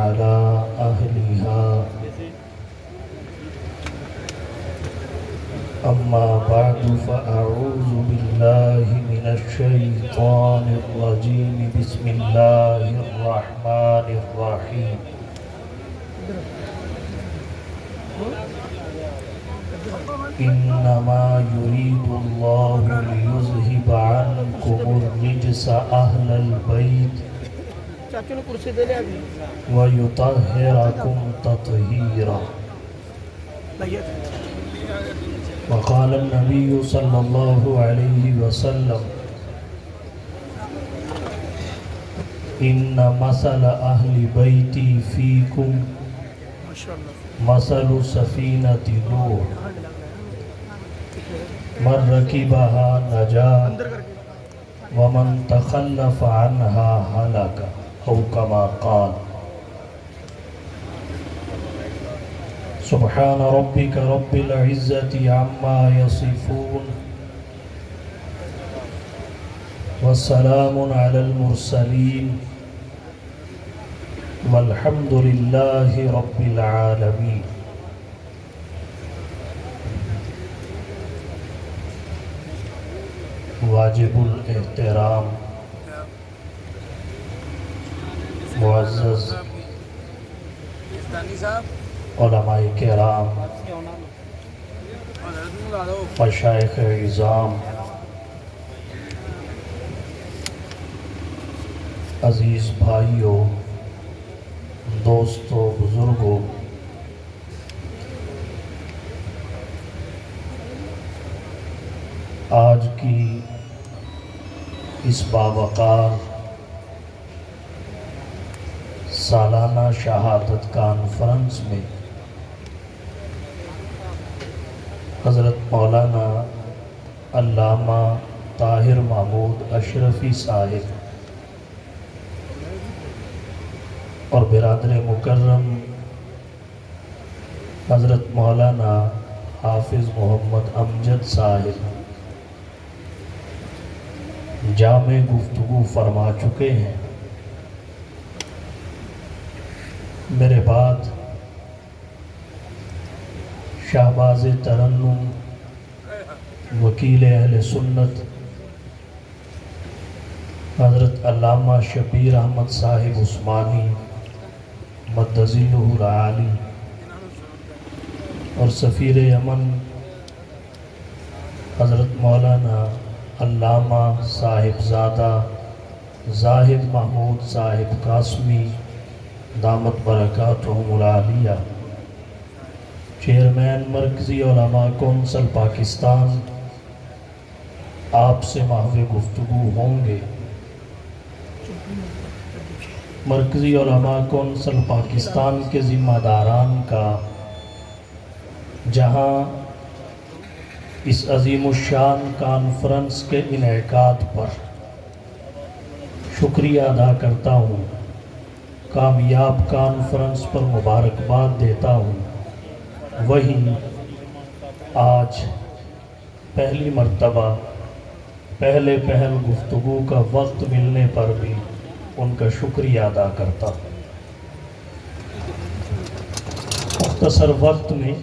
على أهلها أما بعد فأعوذ بالله من الشيطان الرجيم بسم الله الرحمن الرحيم إنما يريد الله ليذهب عنكم الرجس أهل البيت ويطهركم تطهيرا وقال النبي صلى الله عليه وسلم إن مثل أهل بيتي فيكم مثل سفينة نوح من ركبها نجا ومن تخلف عنها هلك أو كما قال سبحان ربك رب العزة عما يصفون والسلام على المرسلين والحمد لله رب العالمين واجب الاحترام معزز علماء کرام مشائخ عظام عزیز بھائیوں دوستوں بزرگوں آج کی اس باوقار سالانہ شہادت کانفرنس میں حضرت مولانا علامہ طاہر محمود اشرفی صاحب اور برادر مکرم حضرت مولانا حافظ محمد امجد صاحب جامع گفتگو فرما چکے ہیں. میرے بعد شہباز ترنم وکیل اہل سنت حضرت علامہ شبیر احمد صاحب عثمانی مدظلہ العالی اور سفیر یمن حضرت مولانا علامہ صاحبزادہ زاہد محمود صاحب قاسمی دامت برکاتہم العالیہ چیئرمین مرکزی علماء کونسل پاکستان آپ سے محو گفتگو ہوں گے. مرکزی علماء کونسل پاکستان کے ذمہ داران کا جہاں اس عظیم الشان کانفرنس کے انعقاد پر شکریہ ادا کرتا ہوں, کامیاب کانفرنس پر مبارکباد دیتا ہوں, وہیں آج پہلی مرتبہ پہل گفتگو کا وقت ملنے پر بھی ان کا شکریہ ادا کرتا ہوں. مختصر وقت میں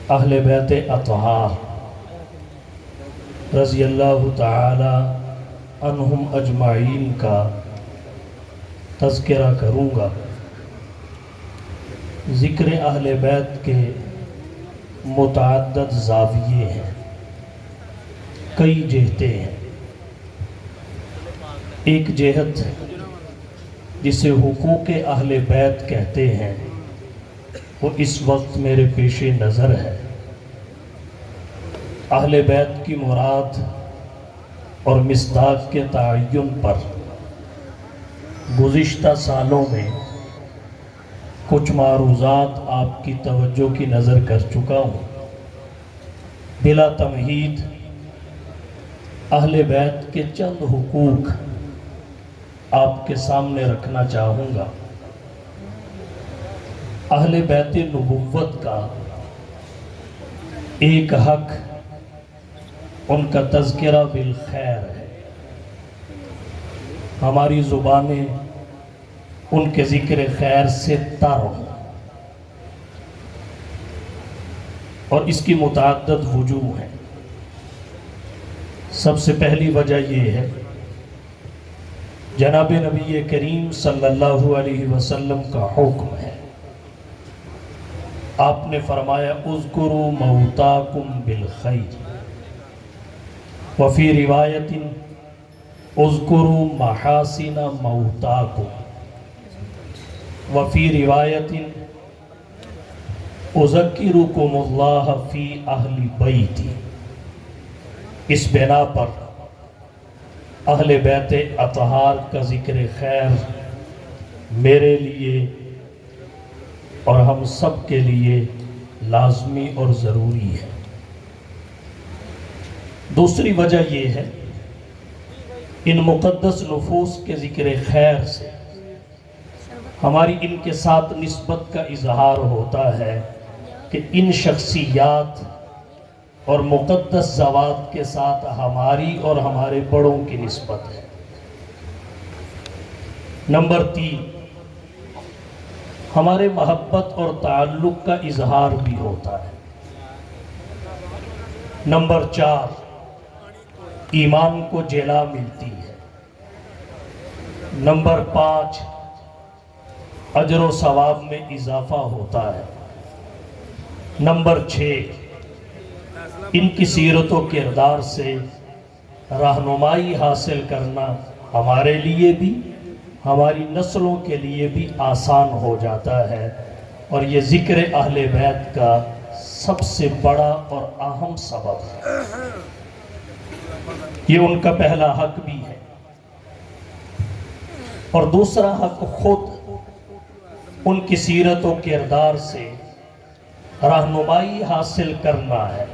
اہل بیت اطہار رضی اللہ تعالی عنہم اجمعین کا تذکرہ کروں گا. ذکر اہل بیت کے متعدد زاویے ہیں, کئی جہتیں ہیں. ایک جہت جسے حقوق اہل بیت کہتے ہیں وہ اس وقت میرے پیش نظر ہے. اہل بیت کی مراد اور مصداق کے تعین پر گزشتہ سالوں میں کچھ معروضات آپ کی توجہ کی نظر کر چکا ہوں. بلا تمہید اہل بیت کے چند حقوق آپ کے سامنے رکھنا چاہوں گا. اہل بیت نبوت کا ایک حق ان کا تذکرہ بالخیر ہے. ہماری زبانیں ان کے ذکر خیر سے تر ہوں، اور اس کی متعدد وجوہ ہیں۔ سب سے پہلی وجہ یہ ہے، جناب نبی کریم صلی اللہ علیہ وسلم کا حکم ہے۔ آپ نے فرمایا اذکروا موتاکم بالخیر، وفی روایت اذکروا محاسن موتاکم، وفی روایت اذکرکم اللہ فی اہل بیتی۔ اس بنا پر اہل بیت اطہار کا ذکر خیر میرے لیے اور ہم سب کے لیے لازمی اور ضروری ہے۔ دوسری وجہ یہ ہے، ان مقدس نفوس کے ذکر خیر سے ہماری ان کے ساتھ نسبت کا اظہار ہوتا ہے کہ ان شخصیات اور مقدس ذوات کے ساتھ ہماری اور ہمارے بڑوں کی نسبت ہے۔ نمبر 3، ہمارے محبت اور تعلق کا اظہار بھی ہوتا ہے۔ نمبر 4، ایمان کو جلا ملتی ہے۔ نمبر 5، اجر و ثواب میں اضافہ ہوتا ہے۔ نمبر 6، ان کی سیرت و کردار سے رہنمائی حاصل کرنا ہمارے لیے بھی ہماری نسلوں کے لیے بھی آسان ہو جاتا ہے، اور یہ ذکر اہل بیت کا سب سے بڑا اور اہم سبب ہے۔ یہ ان کا پہلا حق بھی ہے، اور دوسرا حق خود ان کی سیرت و کردار سے رہنمائی حاصل کرنا ہے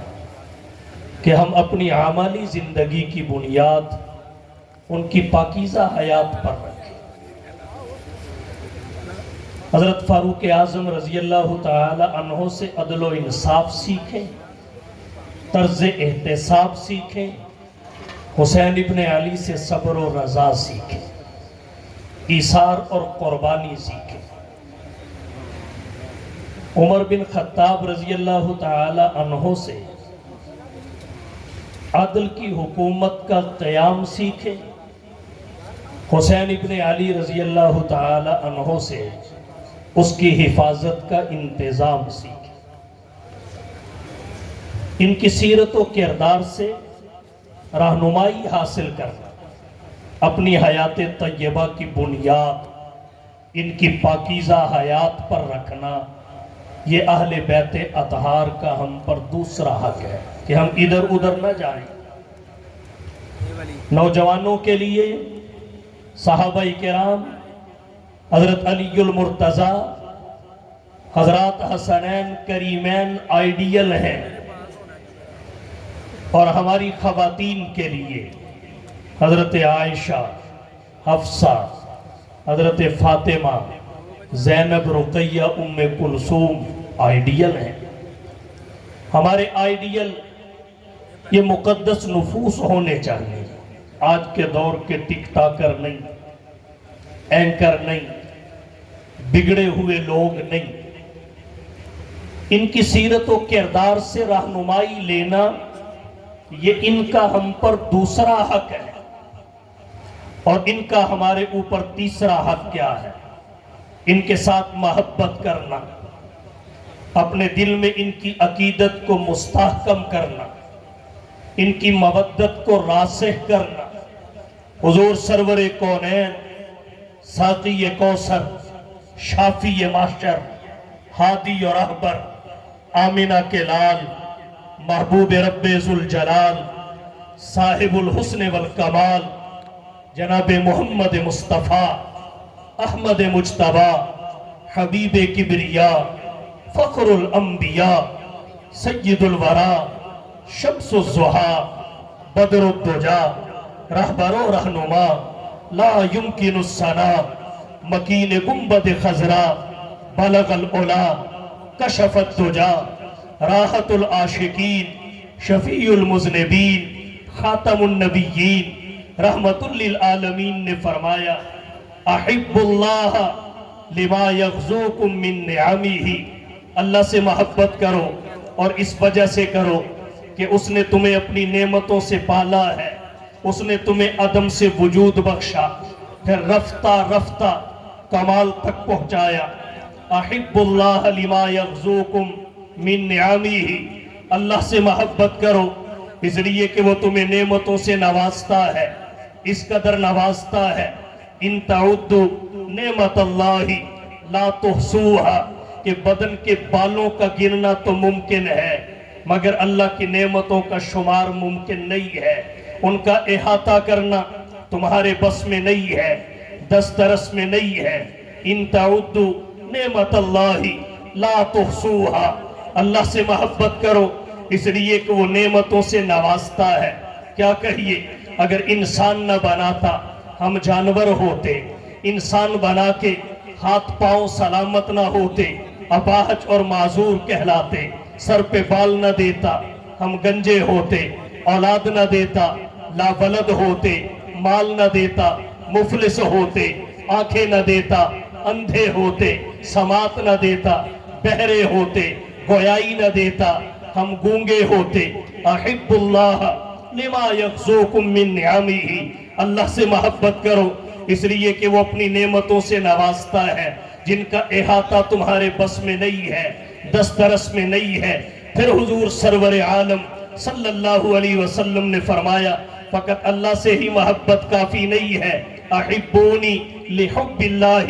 کہ ہم اپنی عملی زندگی کی بنیاد ان کی پاکیزہ حیات پر رکھیں۔ حضرت فاروق اعظم رضی اللہ تعالی عنہ سے عدل و انصاف سیکھیں، طرز احتساب سیکھیں، حسین ابن علی سے صبر و رضا سیکھیں، ایثار اور قربانی سیکھیں۔ عمر بن خطاب رضی اللہ تعالی عنہ سے عدل کی حکومت کا قیام سیکھیں، حسین ابن علی رضی اللہ تعالی عنہ سے اس کی حفاظت کا انتظام سیکھیں۔ ان کی سیرت و کردار سے رہنمائی حاصل کرنا، اپنی حیات طیبہ کی بنیاد ان کی پاکیزہ حیات پر رکھنا، یہ اہل بیت اطہار کا ہم پر دوسرا حق ہے کہ ہم ادھر ادھر نہ جائیں۔ نوجوانوں کے لیے صحابہ کرام، حضرت علی المرتضی، حضرات حسنین کریمین آئیڈیل ہیں، اور ہماری خواتین کے لیے حضرت عائشہ، حفصہ، حضرت فاطمہ، زینب، رقیہ، ام کلثوم آئیڈیل ہیں۔ ہمارے آئیڈیل یہ مقدس نفوس ہونے چاہیے، آج کے دور کے ٹک ٹاکر نہیں، اینکر نہیں، بگڑے ہوئے لوگ نہیں۔ ان کی سیرت و کردار سے رہنمائی لینا، یہ ان کا ہم پر دوسرا حق ہے، اور ان کا ہمارے اوپر تیسرا حق کیا ہے؟ ان کے ساتھ محبت کرنا، اپنے دل میں ان کی عقیدت کو مستحکم کرنا، ان کی مودت کو راسخ کرنا۔ حضور سرور کونین، ساقی کوثر، شافی معشر، ہادی اور رہبر، آمنہ کے لال، محبوب رب ذوالجلال، صاحب الحسن والکمال، جناب محمد مصطفیٰ، احمد مجتبیٰ، حبیب کبریاء، فخر الانبیاء، سید الورا، شمس الضحیٰ، بدر الدجا، رہبر و رہنما، لا یمکن الثناء، مکین گنبد خضرا، بلغ العلا، کشف الدجا، راحت العاشقین، شفیع المذنبین، خاتم النبیین، رحمت للعالمین نے فرمایا احب اللہ لما یغزوکم من نعمہ، اللہ سے محبت کرو اور اس وجہ سے کرو کہ اس نے تمہیں اپنی نعمتوں سے پالا ہے، اس نے تمہیں عدم سے وجود بخشا، پھر رفتہ رفتہ کمال تک پہنچایا۔ احب اللہ لما یغزوکم من نعمہ، اللہ سے محبت کرو اس لیے کہ وہ تمہیں نعمتوں سے نوازتا ہے، اس قدر نوازتا ہے۔ ان تعدوا نعمت اللہ لا تحصوها، کہ بدن کے بالوں کا گننا تو ممکن ہے مگر اللہ کی نعمتوں کا شمار ممکن نہیں ہے، ان کا احاطہ کرنا تمہارے بس میں نہیں ہے، دسترس میں نہیں ہے۔ ان تعدوا نعمت اللہ لا تحصوها، اللہ سے محبت کرو اس لیے کہ وہ نعمتوں سے نوازتا ہے۔ کیا کہیے، اگر انسان نہ بناتا ہم جانور ہوتے، انسان بنا کے ہاتھ پاؤں سلامت نہ ہوتے، اپاہج اور معذور کہلاتے، سر پہ بال نہ دیتا ہم گنجے ہوتے، اولاد نہ دیتا لا ولد ہوتے، مال نہ دیتا مفلس ہوتے، آنکھیں نہ دیتا اندھے ہوتے، سماعت نہ دیتا بہرے ہوتے، گویائی نہ دیتا ہم گونگے ہوتے۔ احب اللہ لما یغزوکم من نعمہ، اللہ سے محبت کرو اس لیے کہ وہ اپنی نعمتوں سے نوازتا ہے جن کا احاطہ تمہارے بس میں نہیں ہے، دسترس میں نہیں ہے۔ پھر حضور سرور عالم صلی اللہ علیہ وسلم نے فرمایا فقط اللہ سے ہی محبت کافی نہیں ہے، احبونی لحب اللہ،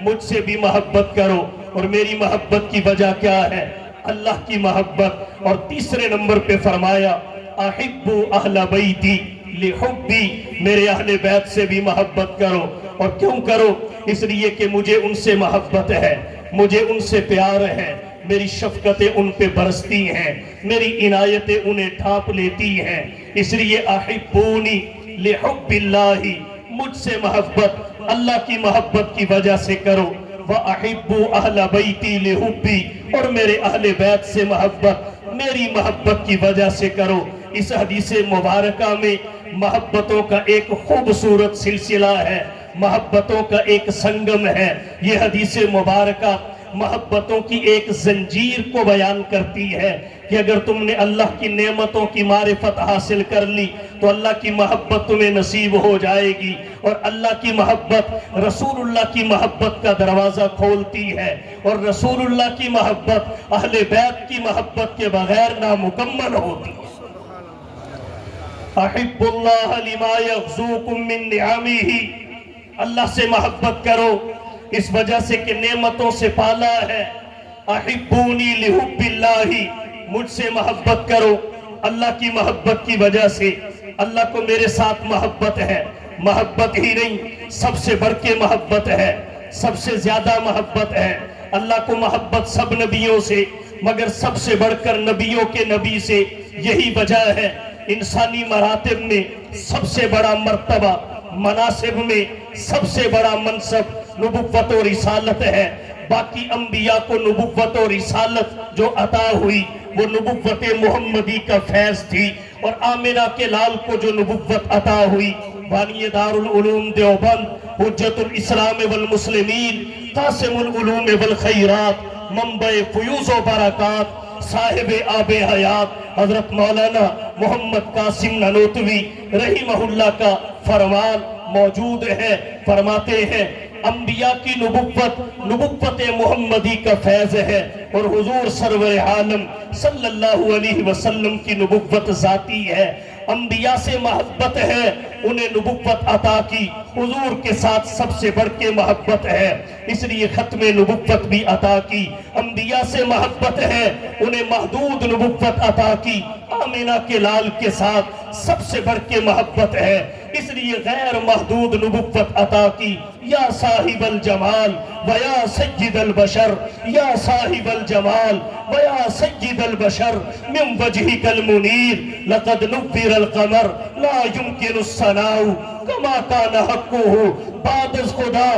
مجھ سے بھی محبت کرو۔ اور میری محبت کی وجہ کیا ہے؟ اللہ کی محبت۔ اور تیسرے نمبر پہ فرمایا احب اہل بیتی لحبی، میرے اہل بیت سے بھی محبت کرو۔ اور کیوں کرو؟ اس لیے کہ مجھے ان سے محبت ہے، مجھے ان سے پیار ہے، میری شفقتیں ان پہ برستی ہیں، میری عنایتیں انہیں ڈھانپ لیتی ہیں، اس لیے احبونی لحب اللہ، مجھ سے محبت اللہ کی محبت کی وجہ سے کرو۔ وَأَحِبُّ أَهْلَ بَيْتِي لِحُبِّي، اور میرے اہل بیت سے محبت میری محبت کی وجہ سے کرو۔ اس حدیث مبارکہ میں محبتوں کا ایک خوبصورت سلسلہ ہے، محبتوں کا ایک سنگم ہے۔ یہ حدیث مبارکہ محبتوں کی ایک زنجیر کو بیان کرتی ہے کہ اگر تم نے اللہ کی نعمتوں کی معرفت حاصل کر لی تو اللہ کی محبت تمہیں نصیب ہو جائے گی، اور اللہ کی محبت رسول اللہ کی محبت کا دروازہ کھولتی ہے، اور رسول اللہ کی محبت اہل بیت کی محبت کے بغیر نامکمل ہوتی ہے۔ احب اللہ لما یغزوکم من نعمہ، اللہ سے محبت کرو اس وجہ سے کہ نعمتوں سے پالا ہے۔ احبونی لحب اللہ، مجھ سے محبت کرو اللہ کی محبت کی وجہ سے۔ اللہ کو میرے ساتھ محبت ہے، محبت ہی نہیں سب سے بڑھ کے محبت ہے، سب سے زیادہ محبت ہے۔ اللہ کو محبت سب نبیوں سے، مگر سب سے بڑھ کر نبیوں کے نبی سے۔ یہی وجہ ہے انسانی مراتب میں سب سے بڑا مرتبہ، مناصب میں سب سے بڑا منصب نبوت و رسالت ہے۔ باقی انبیاء کو نبوت و رسالت جو عطا ہوئی وہ نبوت محمدی کا فیض تھی، اور آمنہ کے لال کو جو نبوت عطا ہوئی، بانی دار العلوم دیوبند، حجت الاسلام والمسلمین، قاسم العلوم والخیرات، منبع فیوز و برکات، صاحب آب حیات حضرت مولانا محمد قاسم نانوتوی رحمہ اللہ کا فرمان موجود ہے۔ فرماتے ہیں انبیاء کی نبوت نبوت محمدی کا فیض ہے، اور حضور سرور عالم صلی اللہ علیہ وسلم کی نبوت ذاتی ہے۔ انبیاء سے محبت ہے، انہیں نبوت عطا کی، حضور کے ساتھ سب سے بڑھ کے محبت ہے، اس لیے ختم نبوت بھی عطا کی۔ انبیاء سے محبت ہے، انہیں محدود نبوت عطا کی، آمنہ کے لال کے ساتھ سب سے بڑھ کے محبت ہے، اس لیے غیر محدود نبوت عطا کی۔ یا صاحب الجمال ویا سید البشر، یا صاحب الجمال ویا سید البشر، من وجہک المنیر لقد نور القمر لا يمكن الثناء کما کان حقہ، بعد از خدا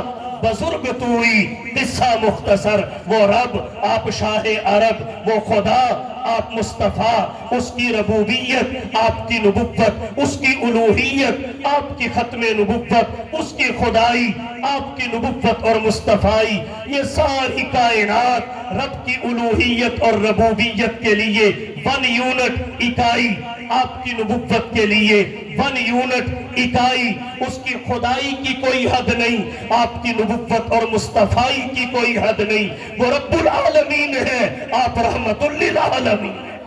بزرگ توئی قصہ مختصر، وہ رب آپ شاہ عرب، وہ خدا آپ مصطفیٰ، اس کی ربوبیت آپ کی نبوت، اس کی الوہیت آپ کی ختم نبوت، اس کی خدائی آپ کی نبوت اور مصطفائی، یہ ساری کائنات رب کی الوہیت اور ربوبیت کے لیے 1 یونٹ اکائی، آپ کی نبوت کے لیے 1 یونٹ اکائی، اس کی خدائی کی کوئی حد نہیں، آپ کی نبوت اور مصطفائی کی کوئی حد نہیں، وہ رب العالمین ہے، آپ رحمت للعالمین ہیں۔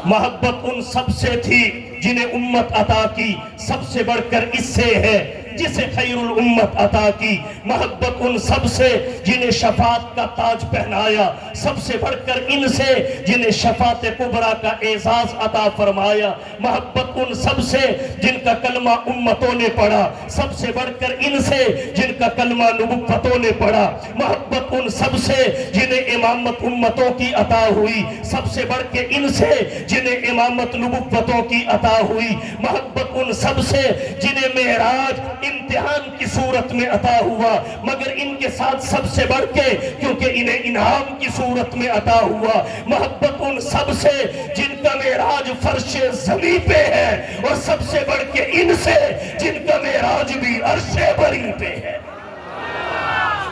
محبت ان سب سے تھی جنہیں امت عطا کی، سب سے بڑھ کر اس سے ہے جسے خیر الامت عطا کی۔ محبت ان سب سے جنہیں شفاعت کا تاج پہنایا، سب سے بڑھ کر ان سے جنہیں شفاعت کبریٰ کا اعزاز عطا فرمایا۔ محبت ان سب سے جن کا کلمہ امتوں نے پڑھا، سب سے بڑھ کر ان سے جن کا کلمہ نبوتوں نے پڑھا۔ محبت ان سب سے جنہیں امامت امتوں کی عطا ہوئی، سب سے بڑھ کے ان سے جنہیں امامت نبوتوں کی عطا ہوئی۔ محبت ان سب سے جنہیں معراج امتحان کی صورت میں عطا ہوا، مگر ان کے ساتھ سب سے بڑھ کے کیونکہ انہیں انعام کی صورت میں عطا ہوا۔ محبت ان سب سے جن کا معراج فرش زمین پہ ہے، اور سب سے بڑھ کے ان سے جن کا معراج بھی عرش بری پہ ہے۔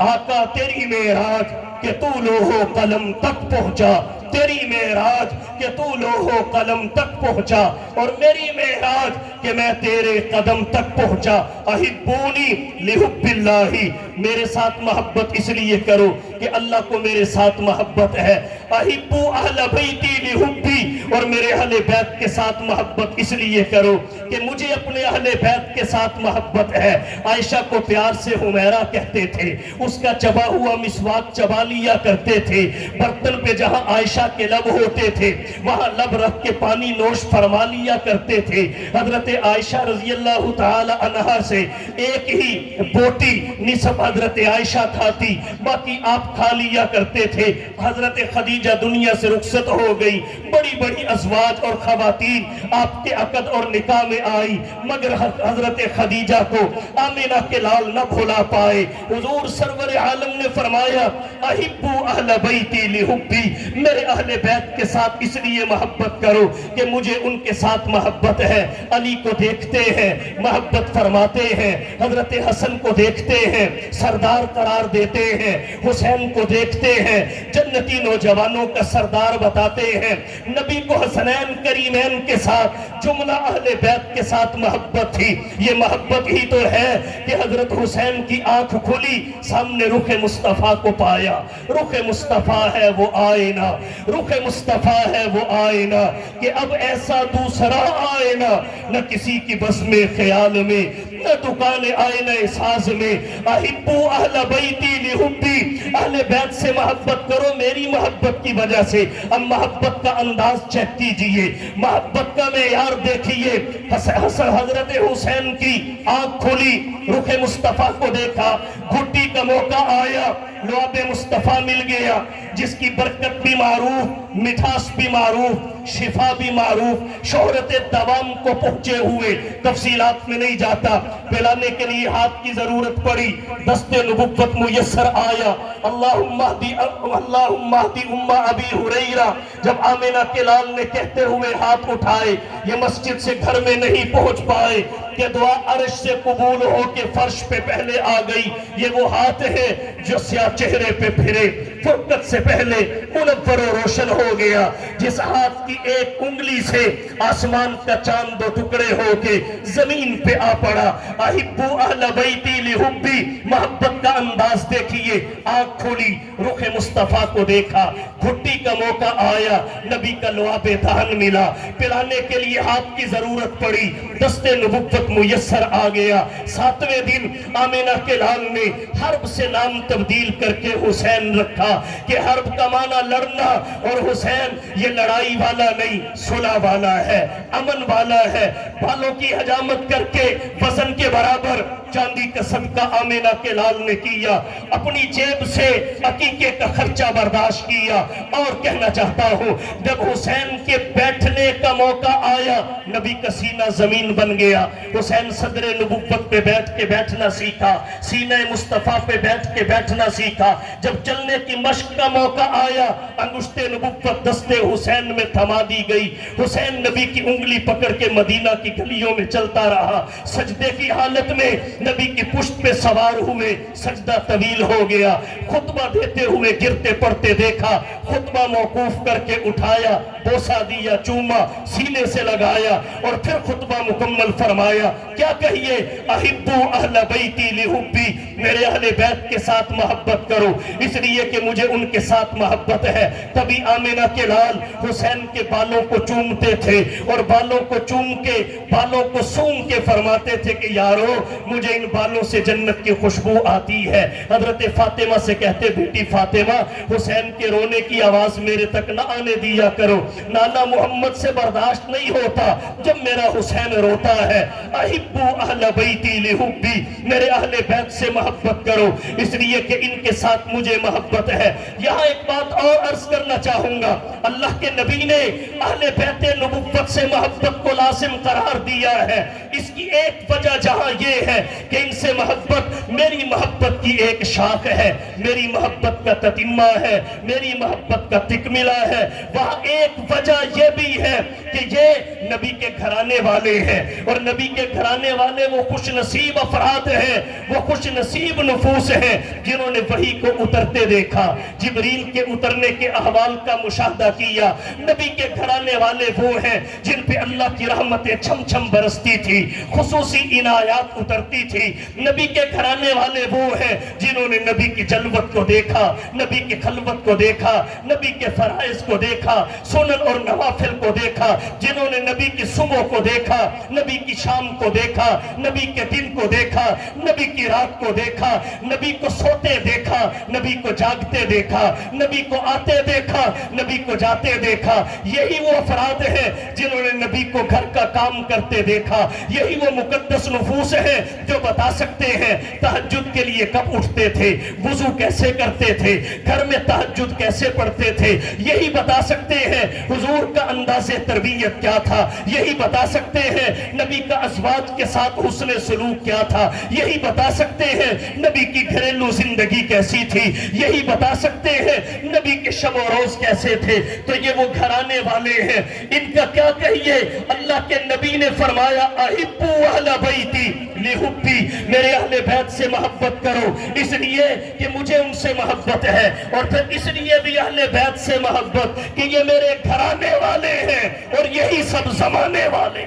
آقا تیری معراج کہ تو لوح و قلم تک پہنچا، تیری معراج کہ تو لوح و قلم تک پہنچا، اور میری معراج کہ میں تیرے قدم تک پہنچا۔ احبونی لحب اللہ، میرے ساتھ محبت اس لیے کرو کہ اللہ کو میرے ساتھ محبت ہے۔ احبو اہل بیتی لحبی، اور میرے اہل بیت کے ساتھ محبت اس لیے کرو کہ مجھے اپنے اہل بیت کے ساتھ محبت ہے۔ عائشہ کو پیار سے حمیرہ کہتے تھے، اس کا چبا ہوا مسواک چبا لیا کرتے تھے۔ برتن پہ جہاں عائشہ کے لب ہوتے تھے وہاں لب رکھ کے پانی نوش فرما لیا کرتے تھے۔ حضرت عائشہ رضی اللہ تعالی عنہا سے ایک ہی بوٹی نصف حضرت عائشہ کھاتی، باقی آپ کھا لیا کرتے تھے۔ حضرت خدیجہ دنیا سے رخصت ہو گئی، بڑی بڑی ازواج اور خواتین آپ کے عقد اور نکاح میں آئی، مگر حضرت خدیجہ کو آمنہ کے لال نہ بھلا پائے۔ حضور سرور عالم نے فرمایا احبو اہل بیتی لحبی، میرے اہل بیت کے ساتھ اس لیے محبت کرو کہ مجھے ان کے ساتھ محبت ہے۔ علی کو دیکھتے ہیں محبت فرماتے ہیں، حضرت حسن کو دیکھتے ہیں سردار قرار دیتے ہیں، حسین کو دیکھتے ہیں جنتی نوجوانوں کا سردار بتاتے ہیں۔ نبی کو حسنین کریمین کے ساتھ جملہ اہل بیت کے ساتھ محبت تھی۔ یہ محبت ہی تو ہے کہ حضرت حسین کی آنکھ کھلی، سامنے رخ مصطفیٰ کو پایا۔ رخ مصطفیٰ ہے وہ آئینہ، رخ مصطفیٰ ہے وہ آئینہ کہ اب ایسا دوسرا آئینہ نہ کسی کی بس میں خیال میں، نہ دکان آئینہ ساز میں۔ احبو اہل بیتی لحبی، اہل بیت سے محبت کرو میری محبت کی وجہ سے۔ اب محبت کا انداز چیک کیجئے، محبت کا معیار دیکھیے۔ حضرت حسین کی آنکھ کھلی، رخ مصطفیٰ کو دیکھا، گھٹی کا موقع آیا، لعاب مصطفیٰ مل گیا، جس کی برکت بھی معروف، مٹھاس بھی معروف، شفا بھی معروف، شہرت دوام کو پہنچے ہوئے، تفصیلات میں نہیں جاتا۔ پلانے کے لیے ہاتھ کی ضرورت پڑی، دست نبوت میسر آیا۔ اللہم اہدی امہ ابی ہریرہ، جب آمنہ کے لال نے کہتے ہوئے ہاتھ اٹھائے، یہ مسجد سے گھر میں نہیں پہنچ پائے کہ دعا عرش سے قبول ہو کے فرش پہ پہلے آ گئی۔ یہ وہ ہاتھ ہے جو سیاہ چہرے پہ پھرے، فرقت سے پہلے منور و روشن ہو گیا، جس ہاتھ کی ایک انگلی سے آسمان کا چاند دو ٹکڑے ہو کے زمین پہ آ پڑا۔ احبو اہل بیتی لحبی، محبت کا انداز دیکھیے۔ آنکھ کھولی، رخ مصطفیٰ کو دیکھا، گھٹی کا موقع آیا، نبی کا لعاب دہن ملا، پلانے کے لیے ہاتھ کی ضرورت پڑی، دست نبوت میسر آ گیا۔ 7ویں دن آمنہ کے لال نے حرب سے نام تبدیل کر کے حسین رکھا کہ حرب کا معنی لڑنا، اور حسین یہ لڑائی والا نہیں، صلح والا ہے، امن والا ہے۔ بالوں کی حجامت کر کے وزن کے برابر چاندی کا صدقہ آمینہ کے لال نے کیا، اپنی جیب سے عقیقے کا خرچہ برداشت کیا۔ اور کہنا چاہتا ہوں جب حسین کے بیٹھنے کا موقع آیا نبی کا سینہ زمین بن گیا۔ حسین صدر نبوت پہ بیٹھ کے بیٹھنا سیکھا، سینہ مصطفیٰ پہ بیٹھ کے بیٹھنا سیکھا۔ جب چلنے کی مشق کا موقع آیا انگشت نبوت دستے حسین میں تھما دی گئی۔ حسین نبی کی انگلی پکڑ کے مدینہ کی گلیوں میں چلتا رہا، سجدے کی حالت میں نبی کی پشت پہ سوار ہوئے، سجدہ طویل ہو گیا۔ خطبہ دیتے ہوئے گرتے پڑتے دیکھا، خطبہ موقوف کر کے اٹھایا، بوسہ دیا، چوما، سینے سے لگایا اور پھر خطبہ مکمل فرمایا۔ کیا کہیے؟ احبو اہل بیتی لحبی، میرے اہل بیت کے ساتھ محبت کرو اس لیے کہ مجھے ان کے ساتھ محبت ہے۔ تبھی آمینہ کے لال حسین کے بالوں کو چومتے تھے اور بالوں کو چوم کے، بالوں کو سونگ کے فرماتے تھے کہ یارو مجھے ان بالوں سے جنت کی خوشبو آتی ہے۔ حضرت فاطمہ سے کہتے بیٹی فاطمہ حسین کے رونے کی آواز میرے تک نہ آنے دیا کرو، نانا محمد سے برداشت نہیں ہوتا جب میرا حسین روتا ہے۔ احبو اہل بیتی لحبی، میرے اہل بیت سے محبت کرو اس لیے کہ ان کے ساتھ مجھے محبت ہے۔ یہاں ایک بات اور عرض کرنا چاہوں گا، اللہ کے نبی نے اہل بیت نبوت سے محبت کو لازم قرار دیا ہے۔ اس کی ایک وجہ جہاں یہ ہے کہ ان سے محبت میری محبت کی ایک شاخ ہے، میری محبت کا تتمہ ہے، میری محبت کا تکملہ ہے۔ وہاں ایک وجہ یہ بھی ہے کہ یہ نبی کے گھرانے والے ہیں اور نبی کے گھرانے والے وہ خوش نصیب افراد ہیں، وہ خوش نصیب نفوس ہیں جنہوں نے وحی کو اترتے دیکھا، جبریل کے اترنے کے احوال کا مشاہدہ کیا۔ نبی کے گھرانے والے وہ ہیں جن پہ اللہ کی رحمتیں چھم چھم برستی تھی، خصوصی عنایات اترتی تھی۔ نبی کے گھرانے والے وہ ہیں جنہوں نے نبی کی جلوت کو دیکھا، نبی کی خلوت کو دیکھا، نبی کے فرائض کو دیکھا، سنن اور نوافل کو دیکھا، جنہوں نے نبی کی صبح کو دیکھا، نبی کی شام کو دیکھا، نبی کے دن کو دیکھا، نبی کی رات کو دیکھا، نبی کو سوتے دیکھا، نبی کو جاگتے دیکھا، نبی کو آتے دیکھا، نبی کو جاتے دیکھا۔ یہی وہ افراد ہیں جنہوں نے نبی کو گھر کا کام کرتے دیکھا۔ یہی وہ مقدس نفوس ہیں جو بتا سکتے ہیں تہجد کے لیے کب اٹھتے تھے، وضو کیسے کرتے تھے، گھر میں تہجد کیسے پڑھتے تھے۔ یہی بتا سکتے ہیں حضور کا انداز تربیت کیا تھا، یہی بتا سکتے ہیں نبی کا ازواج کے ساتھ حسن سلوک کیا تھا، یہی بتا سکتے ہیں نبی کی گھریلو زندگی کیسی تھی، یہی بتا سکتے ہیں نبی کے شب و روز کیسے تھے۔ تو یہ وہ گھرانے والے ہیں، ان کا کیا کہیے؟ اللہ کے نبی نے فرمایا احبو اہل بیتی لحبی، میرے اہل بیت سے محبت کرو اس لیے کہ مجھے ان سے محبت ہے، اور پھر اس لیے بھی اہل بیت سے محبت کہ یہ میرے گھرانے والے ہیں اور یہی سب زمانے والے۔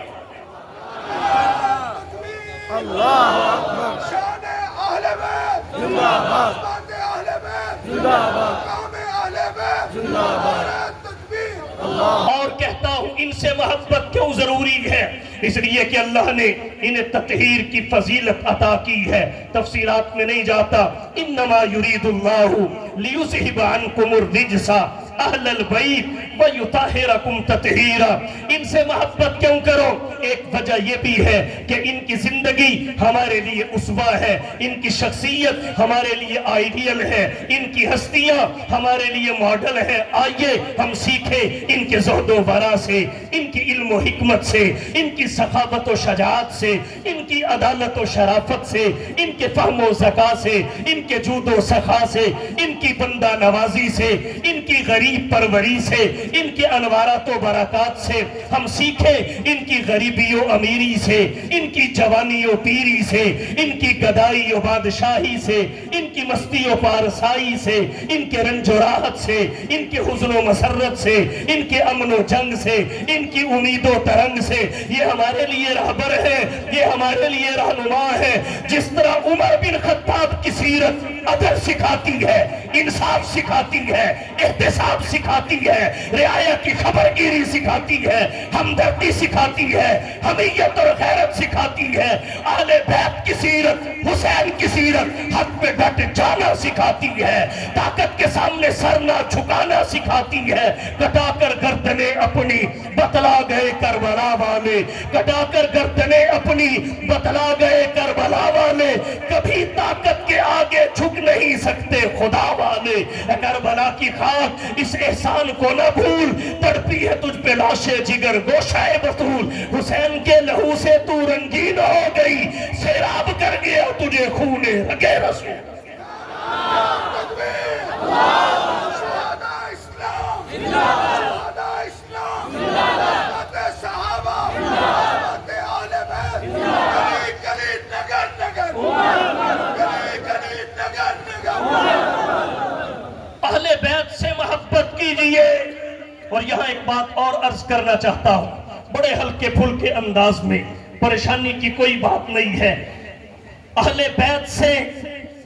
اللہ اکبر، شان اہل بیت زندہ باد، بات اہل بیت زندہ باد، کام اہل بیت زندہ باد، تکبیر اللہ۔ اور کہتا ہوں ان سے محبت کیوں ضروری ہے؟ اس لیے کہ اللہ نے انہیں تطہیر کی فضیلت عطا کی ہے، تفصیلات میں نہیں جاتا۔ انما یرید اللہ لیذہب عنکم الرجس اہل البیت ویطہرکم تطہیرا۔ ان سے محبت کیوں کرو؟ ایک وجہ یہ بھی ہے کہ ان کی زندگی ہمارے لیے اسوہ ہے، ان کی شخصیت ہمارے لیے آئیڈیل ہے، ان کی ہستیاں ہمارے لیے ماڈل ہیں۔ آئیے ہم سیکھیں ان کے زہد و ورع سے، ان کی علم و حکمت سے، ان کی سخاوت و شجاعت سے، ان کی عدالت و شرافت سے، ان کے فہم و ذکا سے، ان کے جود و سخا سے، ان کی بندہ نوازی سے، ان کی غریب پروری سے، ان کے انوارات و برکات سے۔ ہم سیکھیں ان کی غریبی و امیری سے، ان کی جوانی و پیری سے، ان کی گدائی و بادشاہی سے، ان کی مستی و پارسائی سے، ان کے رنج و راحت سے، ان کے حزن و مسرت سے، ان کے امن و جنگ سے، ان کی امید و ترنگ سے۔ یہ ہمارے لیے رہبر ہے، یہ ہمارے لیے رہنما ہے۔ جس طرح عمر بن خطاب کی سیرت عدل سکھاتی ہے، انصاف سکھاتی ہے، احتساب سکھاتی ہے، رعایا کی خبر گیری سکھاتی ہے، ہمدردی سکھاتی ہے، حمیت اور غیرت سکھاتی ہے، اہل بیت کی سیرت، حسین کی سیرت، حق پہ ڈٹ جانا سکھاتی ہے، طاقت کے سامنے سر نہ جھکانا سکھاتی ہے۔ کٹا کر گردنیں اپنی بتلا گئے کربلا والے، کٹا کر گردنیں اپنی بتلا گئے کربلا والے، کبھی طاقت کے آگے جھک نہیں سکتے خدا والے۔ اے کربلا کی خاک اس احسان کو نہ بھول، تڑپی ہے تجھ پہ لاش جگر گوشہ بطول، حسین کے لہو سے تو رنگین ہو گئی، سیراب کر گیا تجھے خون رگے رسول۔ شہداء اسلام شہداء اسلام باتِ صحابہ باتِ اہل بیت، گلی گلی نگر نگر، گلی گلی نگر نگر۔ اہل بیت سے محبت کیجئے۔ اور یہاں ایک بات اور عرض کرنا چاہتا ہوں بڑے ہلکے پھلکے انداز میں، پریشانی کی کوئی بات نہیں ہے۔ اہل بیت سے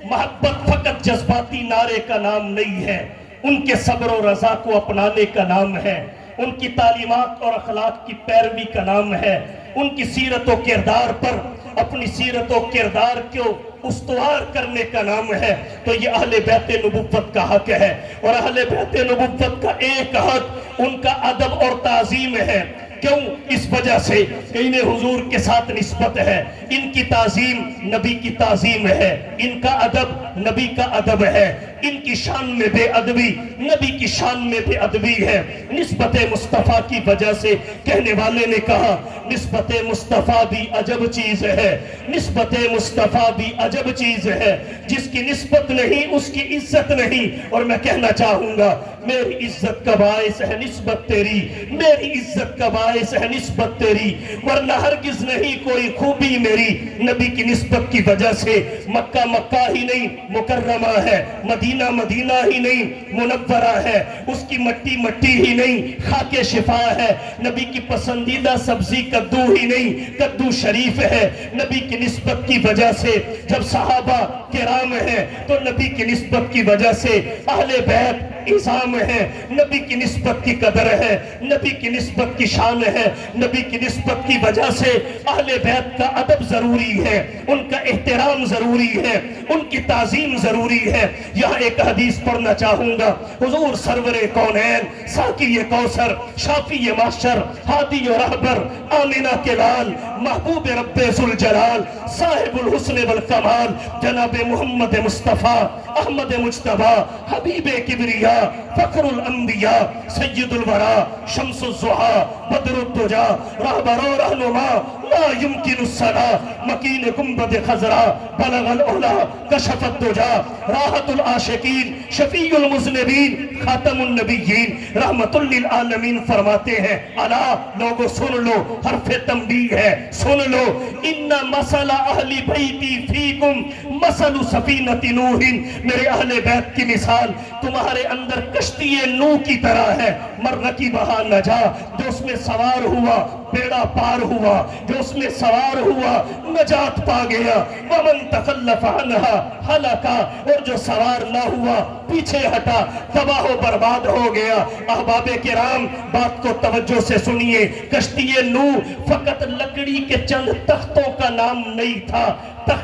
محبت فقط جذباتی نعرے کا نام نہیں ہے، ان کے صبر و رضا کو اپنانے کا نام ہے، ان کی تعلیمات اور اخلاق کی پیروی کا نام ہے، ان کی سیرت و کردار پر اپنی سیرت و کردار کو استوار کرنے کا نام ہے۔ تو یہ اہل بیت نبوت کا حق ہے، اور اہل بیت نبوت کا ایک حق ان کا ادب اور تعظیم ہے۔ کیوں؟ اس وجہ سے کہ انہیں حضور کے ساتھ نسبت ہے، ان کی تعظیم نبی کی تعظیم ہے، ان کا ادب نبی کا ادب ہے، ان کی شان میں بے ادبی نبی کی شان میں بے ادبی ہے۔ نسبت مصطفیٰ کی وجہ سے کہنے والے نے کہا نسبت مصطفیٰ بھی عجب چیز ہے، نسبت مصطفیٰ بھی عجب چیز ہے، جس کی نسبت نہیں اس کی عزت نہیں۔ اور میں کہنا چاہوں گا میری عزت کا باعث ہے نسبت تیری، میری عزت کا باعث ہے نسبت تیری، ورنہ ہرگز نہیں کوئی خوبی میری نبی کی نسبت کی وجہ سے۔ مکہ مکہ ہی نہیں مکرمہ ہے، مدینہ مدینہ ہی نہیں منورہ ہے، اس کی مٹی مٹی ہی نہیں خاک شفا ہے، نبی کی پسندیدہ سبزی کدو ہی نہیں کدو شریف ہے۔ نبی کی نسبت کی وجہ سے جب صحابہ کرام ہیں تو نبی کی نسبت کی وجہ سے اہل بیت عظام ہے، نبی کی نسبت کی قدر ہے، نبی کی نسبت کی شان ہے، نبی کی نسبت کی وجہ سے اہل بیت کا ادب ضروری ہے، ان کا احترام ضروری ہے، ان کی تعظیم ضروری ہے۔ یہاں ایک حدیث پڑھنا چاہوں گا، حضور سرور کونین، ساقی کوثر، شافی معشر، ہادی و رہبر، آمنہ کے لال، محبوب رب ذوالجلال، صاحب الحسن والکمال، جناب محمد مصطفیٰ احمد مجتبیٰ، حبیب کبریا، فخر الانبیاء، سید الورا، شمس الضحیٰ، بدر الدجا، رہبر و رہنما، لا يمکن الصلاة، مکین گنبد خضرا، بلغ العلا، کشف الدجا، راحت العاشقین، شفیع المذنبین، خاتم النبیین، رحمت للعالمین فرماتے ہیں الا لوگو سن لو، حرف تنبیہ ہے، سن لو، ان مثل اہل بیتی فیکم مثل سفینۃ نوح، میرے اہل بیت کی مثال تمہارے اندر کشتی نوح کی طرح ہے، من رکبھا نجا، جو اس میں سوار ہوا بیڑا پار ہوا، جو اس میں سوار ہوا نجات پا گیا، ومن تخلف عنہا ہلکا، اور جو سوار نہ ہوا پیچھے ہٹا تباہ و برباد ہو گیا۔ احباب کرام بات کو توجہ سے سنیے، کشتی نوح فقط لکڑی کے چند تختوں کا نام نہیں تھا،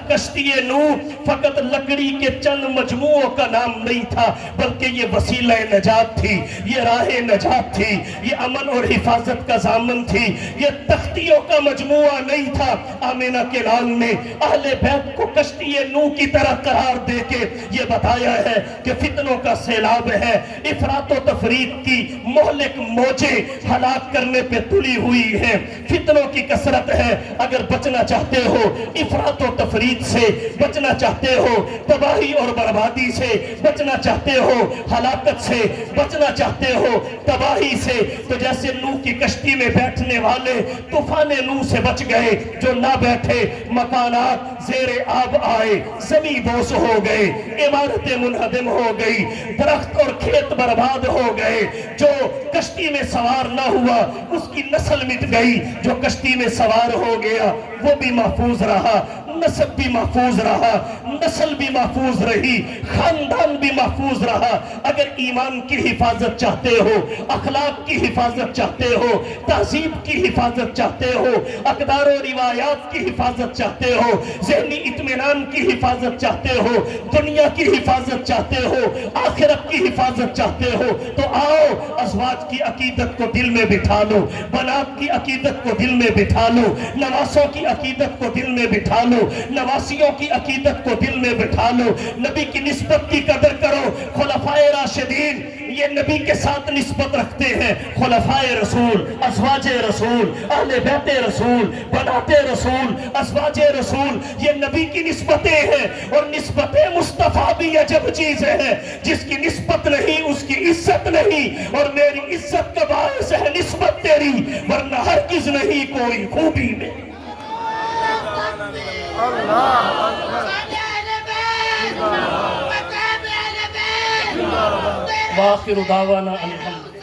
کشتی نوح فقط لکڑی کے چند مجموعوں کا نام نہیں تھا، بلکہ یہ وسیلہ نجات تھی، یہ راہ نجات تھی، یہ امن اور حفاظت کا ضامن تھی، یہ تختیوں کا مجموعہ نہیں تھا۔ آمنہ کے لال نے اہل بیت کو کشتی نوح کی طرح قرار دے کے یہ بتایا ہے کہ فتنوں کا سیلاب ہے، افراط و تفریط کی مہلک موجیں ہلاک کرنے پہ تلی ہوئی ہیں، فتنوں کی کثرت ہے۔ اگر بچنا چاہتے ہو افراط و تفریط سے، بچنا چاہتے ہو تباہی اور بربادی سے، بچنا چاہتے ہو ہلاکت سے، بچنا چاہتے ہو تباہی سے، تو جیسے نوح کی کشتی میں بیٹھنے والے طوفان نوح سے بچ گئے، جو نہ بیٹھے مکانات زیر آب آئے، زمین بوس ہو گئے، عمارتیں منہدم ہو گئی، درخت اور کھیت برباد ہو گئے، جو کشتی میں سوار نہ ہوا اس کی نسل مٹ گئی، جو کشتی میں سوار ہو گیا وہ بھی محفوظ رہا۔ نسب بھی محفوظ رہا، نسل بھی محفوظ رہی، خاندان بھی محفوظ رہا۔ اگر ایمان کی حفاظت چاہتے ہو، اخلاق کی حفاظت چاہتے ہو، تہذیب کی حفاظت چاہتے ہو، اقدار و روایات کی حفاظت چاہتے ہو، ذہنی اطمینان کی حفاظت چاہتے ہو، دنیا کی حفاظت چاہتے ہو، آخرت کی حفاظت چاہتے ہو، تو آؤ ازواج کی عقیدت کو دل میں بٹھا لو، بنات کی عقیدت کو دل میں بٹھا لو، نواسوں کی عقیدت کو دل میں بٹھا لو، نواسیوں کی عقیدت کو دل میں بٹھا لو، نبی کی نسبت کی قدر کرو۔ خلفائے راشدین یہ نبی کے ساتھ نسبت رکھتے ہیں، خلفائے رسول، ازواج رسول، اہل بیت رسول، بنات رسول، ازواج رسول، یہ نبی کی نسبتیں ہیں، اور نسبت مصطفیٰ بھی عجب چیز ہے، جس کی نسبت نہیں اس کی عزت نہیں، اور میری عزت کا باعث ہے نسبت تیری، ورنہ ہرگز نہیں کوئی خوبی میں۔ وآخر دعوانا الحمد